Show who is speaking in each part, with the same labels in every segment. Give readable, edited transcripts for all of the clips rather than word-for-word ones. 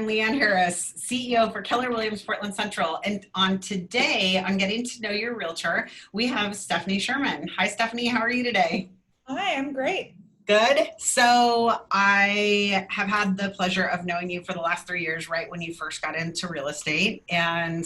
Speaker 1: I'm Leanne Harris, CEO for Keller Williams Portland Central. And on today, on Getting to Know Your Realtor, we have Stephanie Sherman. Hi, Stephanie. How are you today?
Speaker 2: Hi, I'm great.
Speaker 1: Good. So I have had the pleasure of knowing you for the last 3 years, right when you first got into real estate. And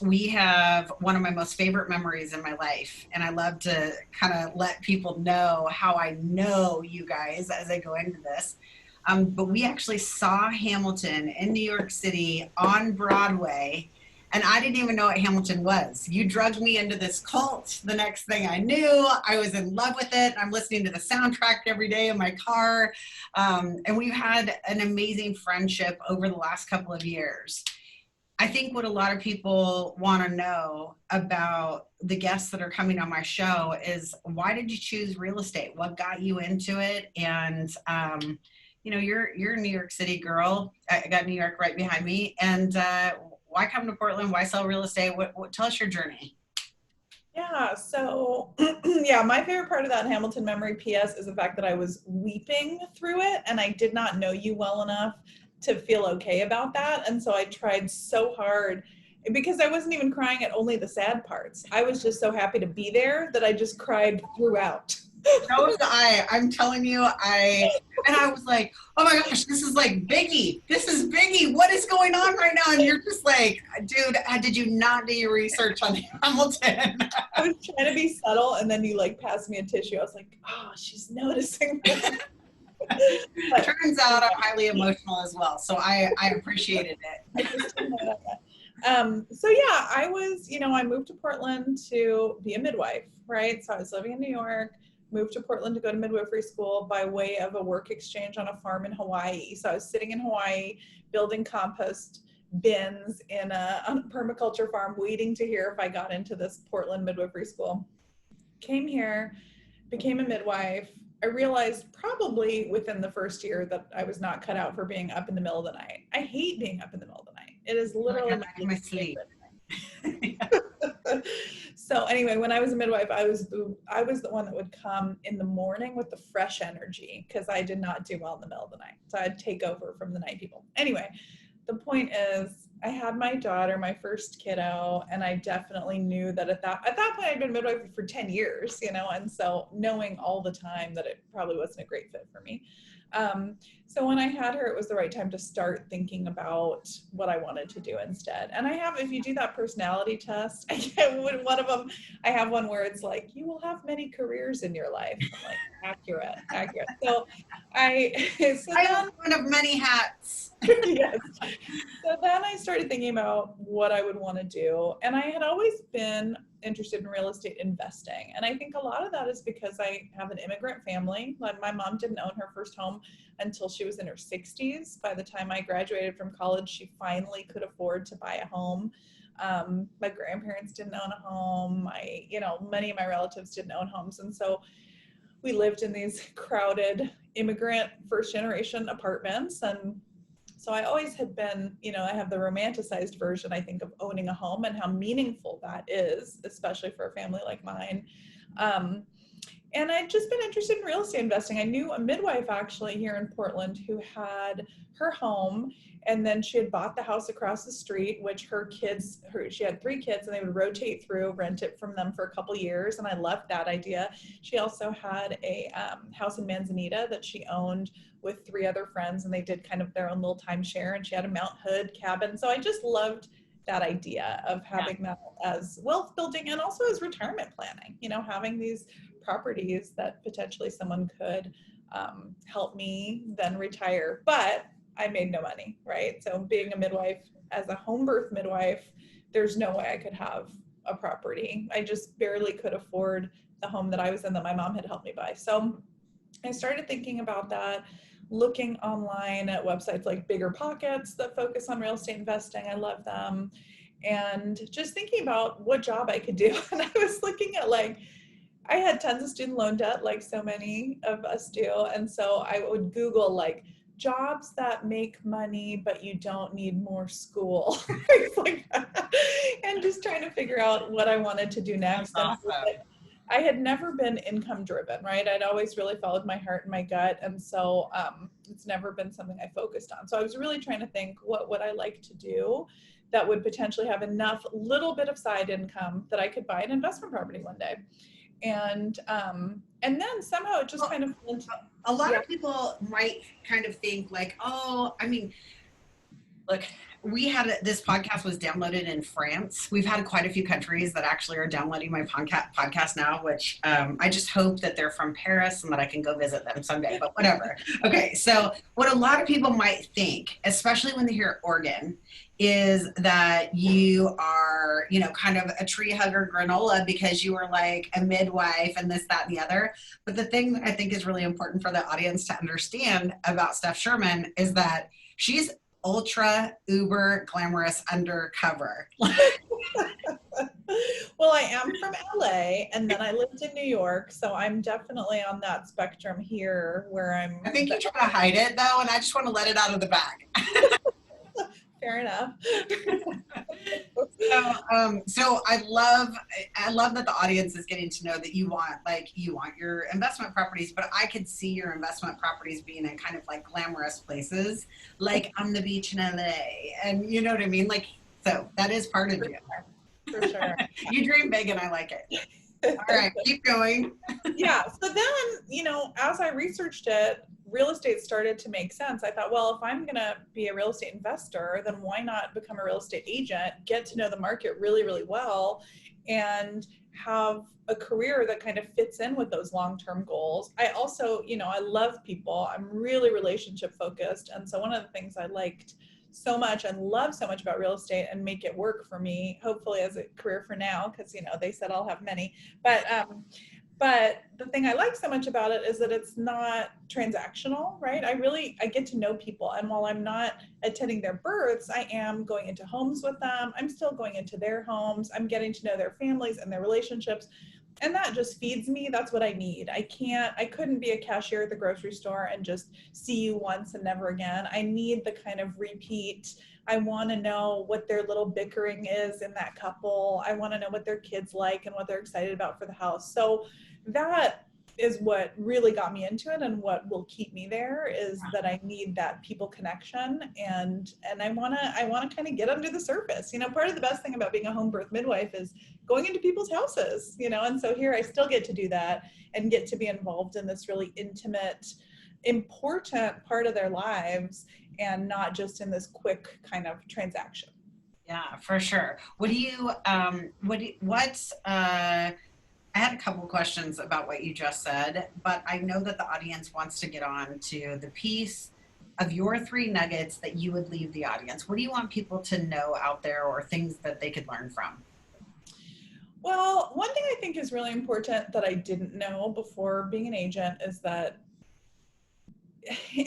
Speaker 1: we have one of my most favorite memories in my life. And I love to kind of let people know how I know you guys as I go into this. But we actually saw Hamilton in New York City on Broadway, and I didn't even know what Hamilton was. You drugged me into this cult. The next thing I knew, I was in love with it. I'm listening to the soundtrack every day in my car, and we've had an amazing friendship over the last couple of years. I think what a lot of people want to know about the guests that are coming on my show is, why did you choose real estate? What got you into it? And you know, you're a New York City girl. I got New York right behind me. And why come to Portland? Why sell real estate? What tell us your journey.
Speaker 2: Yeah, so yeah, my favorite part of that Hamilton memory PS is the fact that I was weeping through it and I did not know you well enough to feel okay about that. And so I tried so hard, because I wasn't even crying at only the sad parts. I was just so happy to be there that I just cried throughout.
Speaker 1: So was I. I'm telling you, I was like, oh my gosh, this is like Biggie. This is Biggie. What is going on right now? And you're just like, dude, did you not do your research on Hamilton?
Speaker 2: I was trying to be subtle, and then you like passed me a tissue. I was like, oh, she's noticing.
Speaker 1: Turns out I'm highly emotional as well, so I appreciated it.
Speaker 2: So yeah, I moved to Portland to be a midwife, right? So I was living in New York, moved to Portland to go to midwifery school by way of a work exchange on a farm in Hawaii. So I was sitting in Hawaii, building compost bins on a permaculture farm, waiting to hear if I got into this Portland midwifery school. Came here, became a midwife. I realized probably within the first year that I was not cut out for being up in the middle of the night. I hate being up in the middle of the night. It is literally
Speaker 1: my sleep.
Speaker 2: So anyway, when I was a midwife, I was the one that would come in the morning with the fresh energy, because I did not do well in the middle of the night. So I'd take over from the night people. Anyway, the point is, I had my daughter, my first kiddo, and I definitely knew that at that point I'd been midwife for 10 years, and so knowing all the time that it probably wasn't a great fit for me. So when I had her, it was the right time to start thinking about what I wanted to do instead. And if you do that personality test, I get one of them, I have one where it's like, you will have many careers in your life. I'm like, accurate. So I
Speaker 1: have one of many hats.
Speaker 2: Yes. So then I started thinking about what I would want to do. And I had always been interested in real estate investing. And I think a lot of that is because I have an immigrant family. Like, my mom didn't own her first home until she was in her 60s. By the time I graduated from college, she finally could afford to buy a home. My grandparents didn't own a home. Many of my relatives didn't own homes. And so we lived in these crowded immigrant first generation apartments. And so I always had been, I have the romanticized version, I think, of owning a home and how meaningful that is, especially for a family like mine. And I'd just been interested in real estate investing. I knew a midwife actually here in Portland who had her home, and then she had bought the house across the street, which she had 3 kids, and they would rotate through, rent it from them for a couple years. And I loved that idea. She also had a house in Manzanita that she owned with 3 other friends, and they did kind of their own little timeshare, and she had a Mount Hood cabin. So I just loved that idea of having that as wealth building and also as retirement planning, having these properties that potentially someone could help me then retire. But I made no money, right? So being a midwife, as a home birth midwife, there's no way I could have a property. I just barely could afford the home that I was in that my mom had helped me buy. So I started thinking about that, looking online at websites like Bigger Pockets that focus on real estate investing. I love them. And just thinking about what job I could do. And I was looking at I had tons of student loan debt, like so many of us do. And so I would Google jobs that make money, but you don't need more school. Like that. And just trying to figure out what I wanted to do next.
Speaker 1: That's awesome.
Speaker 2: I had never been income driven, right? I'd always really followed my heart and my gut. And so it's never been something I focused on. So I was really trying to think, what would I like to do that would potentially have enough little bit of side income that I could buy an investment property one day. And then somehow it just kind of went.
Speaker 1: A lot
Speaker 2: Yeah.
Speaker 1: of people might kind of think like, oh, I mean, look, this podcast was downloaded in France. We've had quite a few countries that actually are downloading my podcast now, which I just hope that they're from Paris and that I can go visit them someday, but whatever. Okay, so what a lot of people might think, especially when they hear Oregon, is that you are, kind of a tree hugger granola because you were like a midwife and this, that, and the other. But the thing that I think is really important for the audience to understand about Steph Sherman is that she's ultra uber glamorous undercover.
Speaker 2: Well, I am from LA and then I lived in New York. So I'm definitely on that spectrum here where I'm.
Speaker 1: I think you try to hide it though, and I just want to let it out of the bag.
Speaker 2: Fair enough.
Speaker 1: So I love that the audience is getting to know that you want your investment properties, but I could see your investment properties being in kind of like glamorous places, like on the beach in LA, and you know what I mean? Like, so that is part of you.
Speaker 2: For sure.
Speaker 1: You dream big and I like it. All right, keep going.
Speaker 2: Yeah. So then, as I researched it, real estate started to make sense. I thought, well, if I'm going to be a real estate investor, then why not become a real estate agent, get to know the market really, really well, and have a career that kind of fits in with those long-term goals. I also, I love people. I'm really relationship focused. And so one of the things I liked so much and love so much about real estate and make it work for me, hopefully as a career for now, because, they said I'll have many, but the thing I like so much about it is that it's not transactional, right? I get to know people. And while I'm not attending their births, I am going into homes with them. I'm still going into their homes. I'm getting to know their families and their relationships. And that just feeds me. That's what I need. I couldn't be a cashier at the grocery store and just see you once and never again. I need the kind of repeat. I want to know what their little bickering is in that couple. I want to know what their kids like and what they're excited about for the house. So that is what really got me into it, and what will keep me there is that I need that people connection, and I want to kind of get under the surface. Part of the best thing about being a home birth midwife is going into people's houses, and so here I still get to do that and get to be involved in this really intimate, important part of their lives, and not just in this quick kind of transaction.
Speaker 1: Yeah, for sure. I had a couple questions about what you just said, but I know that the audience wants to get on to the piece of your 3 nuggets that you would leave the audience. What do you want people to know out there, or things that they could learn from?
Speaker 2: Well, one thing I think is really important that I didn't know before being an agent is that,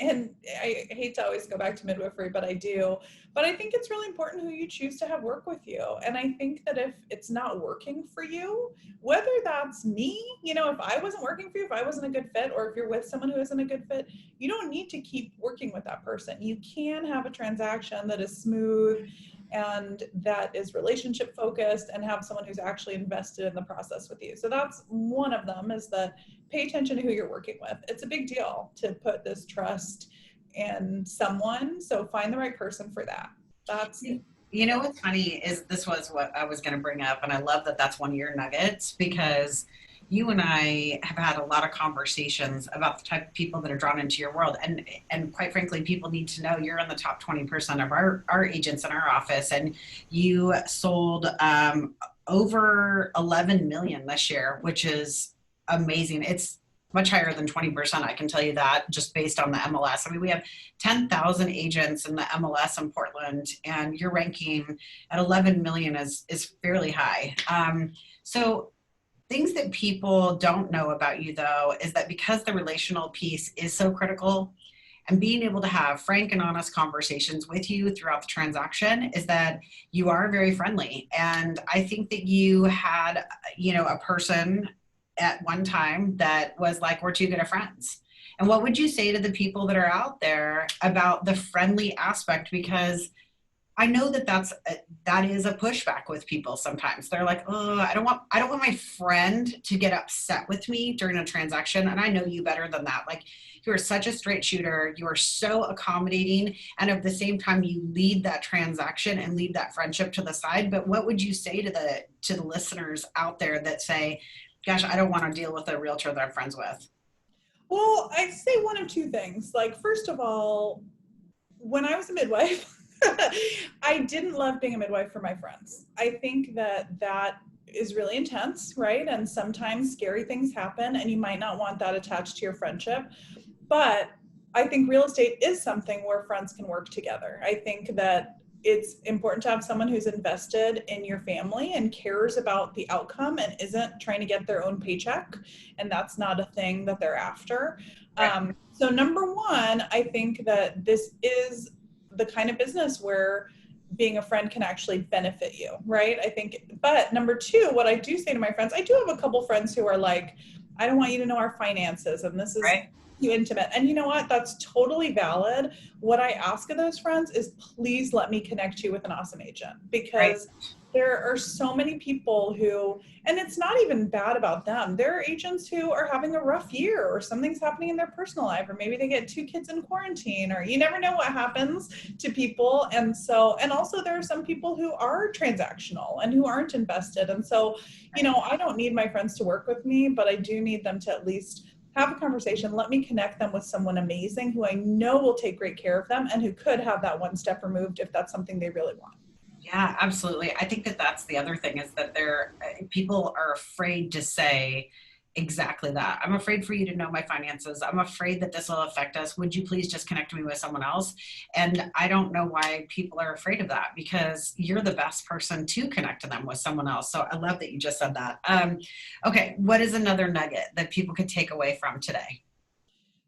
Speaker 2: and I hate to always go back to midwifery, but I do. But I think it's really important who you choose to have work with you. And I think that if it's not working for you, whether that's me, if I wasn't working for you, if I wasn't a good fit, or if you're with someone who isn't a good fit, you don't need to keep working with that person. You can have a transaction that is smooth and that is relationship focused, and have someone who's actually invested in the process with you. So that's one of them, is that pay attention to who you're working with. It's a big deal to put this trust in someone. So find the right person for that. That's.
Speaker 1: What's funny is this was what I was going to bring up. And I love that that's one of your nuggets, because you and I have had a lot of conversations about the type of people that are drawn into your world. And quite frankly, people need to know you're in the top 20% of our agents in our office. And you sold over 11 million this year, which is amazing. It's much higher than 20%. I can tell you that, just based on the MLS. I mean, we have 10,000 agents in the MLS in Portland, and your ranking at 11 million is fairly high. So things that people don't know about you, though, is that because the relational piece is so critical, and being able to have frank and honest conversations with you throughout the transaction, is that you are very friendly. And I think that you had, a person at one time that was like, we're too good of friends. And what would you say to the people that are out there about the friendly aspect? Because I know that that is a pushback with people sometimes. They're like, "Oh, I don't want my friend to get upset with me during a transaction." And I know you better than that. Like, you are such a straight shooter. You are so accommodating, and at the same time, you lead that transaction and leave that friendship to the side. But what would you say to the listeners out there that say, "Gosh, I don't want to deal with a realtor that I'm friends with"?
Speaker 2: Well, I'd say one of two things. Like, first of all, when I was a midwife, I didn't love being a midwife for my friends. I think that that is really intense, right? And sometimes scary things happen, and you might not want that attached to your friendship. But I think real estate is something where friends can work together. I think that it's important to have someone who's invested in your family and cares about the outcome and isn't trying to get their own paycheck. And that's not a thing that they're after.
Speaker 1: Right.
Speaker 2: So, number one, I think that this is the kind of business where being a friend can actually benefit you, right? I think, but number two, what I do say to my friends, I do have a couple friends who are like, I don't want you to know our finances, and this is
Speaker 1: Right.
Speaker 2: too intimate. And you know what? That's totally valid. What I ask of those friends is, please let me connect you with an awesome agent,
Speaker 1: Right.
Speaker 2: because there are so many people who, and it's not even bad about them. There are agents who are having a rough year, or something's happening in their personal life, or maybe they get 2 kids in quarantine, or you never know what happens to people. And so, and also there are some people who are transactional and who aren't invested. And so, I don't need my friends to work with me, but I do need them to at least have a conversation. Let me connect them with someone amazing who I know will take great care of them and who could have that one step removed if that's something they really want.
Speaker 1: Yeah, absolutely. I think that that's the other thing is that people are afraid to say exactly that. I'm afraid for you to know my finances. I'm afraid that this will affect us. Would you please just connect me with someone else? And I don't know why people are afraid of that, because you're the best person to connect to them with someone else. So I love that you just said that. Okay, what is another nugget that people could take away from today?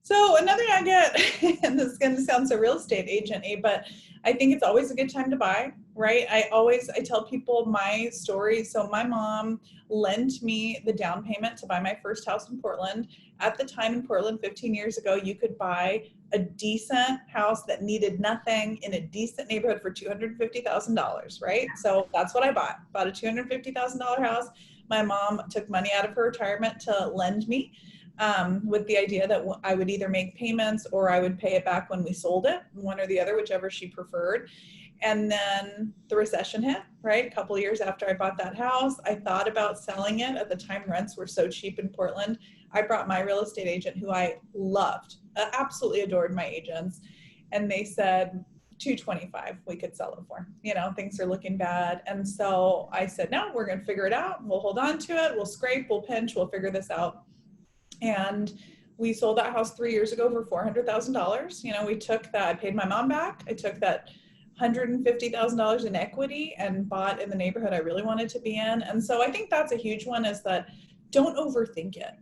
Speaker 2: So another nugget, and this is going to sound so real estate agent-y, but I think it's always a good time to buy, right? I tell people my story. So my mom lent me the down payment to buy my first house in Portland. At the time in Portland, 15 years ago, you could buy a decent house that needed nothing in a decent neighborhood for $250,000, right? So that's what I bought a $250,000 house. My mom took money out of her retirement to lend me, with the idea that I would either make payments or I would pay it back when we sold it, one or the other, whichever she preferred. And then the recession hit, right? A couple of years after I bought that house, I thought about selling it. At the time, rents were so cheap in Portland. I brought my real estate agent, who I loved, absolutely adored my agents. And they said, 225 we could sell it for. Things are looking bad. And so I said, no, we're going to figure it out. We'll hold on to it. We'll scrape, we'll pinch, we'll figure this out. And we sold that house 3 years ago for $400,000. We took that, I paid my mom back. I took that $150,000 in equity and bought in the neighborhood I really wanted to be in. And so I think that's a huge one, is that don't overthink it.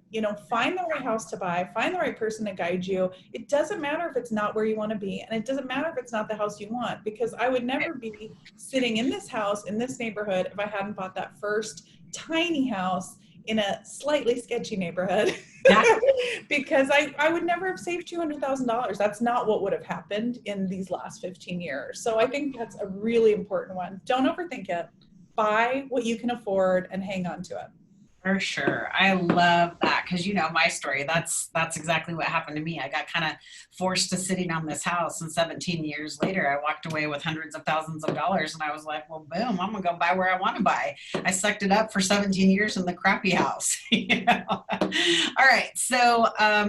Speaker 2: Find the right house to buy, find the right person to guide you. It doesn't matter if it's not where you want to be, and it doesn't matter if it's not the house you want, because I would never be sitting in this house in this neighborhood if I hadn't bought that first tiny house in a slightly sketchy neighborhood.
Speaker 1: Yeah.
Speaker 2: Because I would never have saved $200,000. That's not what would have happened in these last 15 years. So I think that's a really important one. Don't overthink it. Buy what you can afford and hang on to it.
Speaker 1: For sure. I love that, because my story. That's exactly what happened to me. I got kind of forced to sitting on this house, and 17 years later I walked away with hundreds of thousands of dollars, and I was like, well, boom, I'm gonna go buy where I want to buy. I sucked it up for 17 years in the crappy house. All right. So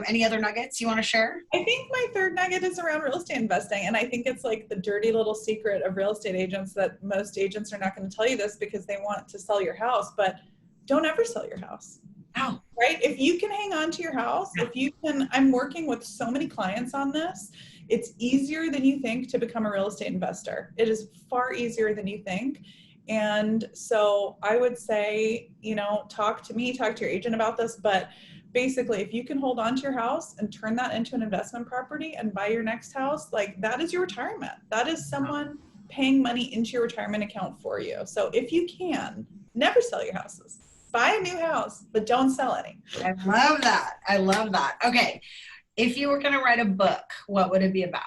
Speaker 1: any other nuggets you want to share?
Speaker 2: I think my third nugget is around real estate investing. And I think it's like the dirty little secret of real estate agents that most agents are not going to tell you this because they want to sell your house, but don't ever sell your house.
Speaker 1: Oh,
Speaker 2: Right? If you can hang on to your house, if you can, I'm working with so many clients on this. It's easier than you think to become a real estate investor. It is far easier than you think. And so I would say, talk to me, talk to your agent about this, but basically, if you can hold on to your house and turn that into an investment property and buy your next house, like, that is your retirement. That is someone paying money into your retirement account for you. So if you can, never sell your houses. Buy a new house, but don't sell any.
Speaker 1: I love that. I love that. Okay. If you were going to write a book, what would it be about?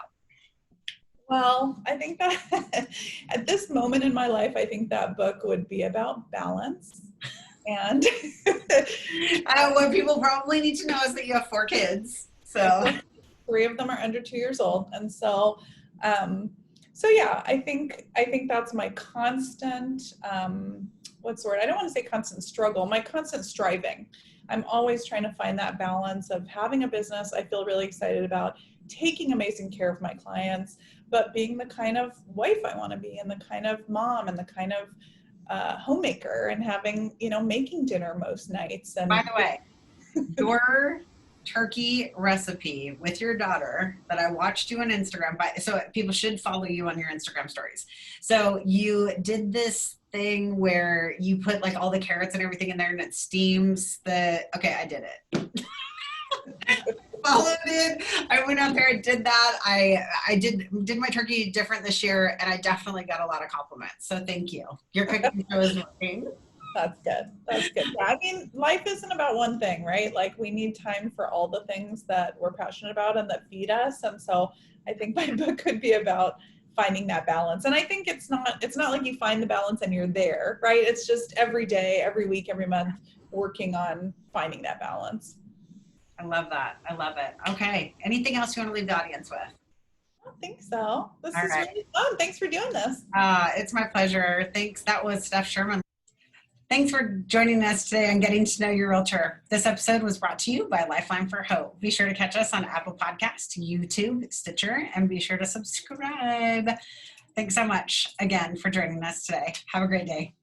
Speaker 2: Well, I think that at this moment in my life, I think that book would be about balance. And
Speaker 1: What people probably need to know is that you have 4 kids.
Speaker 2: I have
Speaker 1: So
Speaker 2: 3 of them are under 2 years old. And so, so yeah, I think that's my constant, what's the word? I don't want to say constant struggle, my constant striving. I'm always trying to find that balance of having a business I feel really excited about, taking amazing care of my clients, but being the kind of wife I want to be, and the kind of mom, and the kind of homemaker, and having, making dinner most nights.
Speaker 1: by
Speaker 2: And
Speaker 1: the way, your turkey recipe with your daughter that I watched you on Instagram, so people should follow you on your Instagram stories. So you did this thing where you put like all the carrots and everything in there and it steams okay, I did it. Followed it. I went out there and did that. I did my turkey different this year, and I definitely got a lot of compliments. So thank you. Your cooking show is working.
Speaker 2: that's good. That's good. Yeah, I mean, life isn't about one thing, right? Like, we need time for all the things that we're passionate about and that feed us. And so I think my book could be about finding that balance. And I think it's not like you find the balance and you're there, right? It's just every day, every week, every month, working on finding that balance.
Speaker 1: I love that. I love it. Okay. Anything else you want to leave the audience with?
Speaker 2: I don't think so. This
Speaker 1: All
Speaker 2: is
Speaker 1: right.
Speaker 2: really fun. Thanks for doing this.
Speaker 1: It's my pleasure. Thanks. That was Steph Sherman. Thanks for joining us today on Getting to Know Your Realtor. This episode was brought to you by Lifeline for Hope. Be sure to catch us on Apple Podcasts, YouTube, Stitcher, and be sure to subscribe. Thanks so much again for joining us today. Have a great day.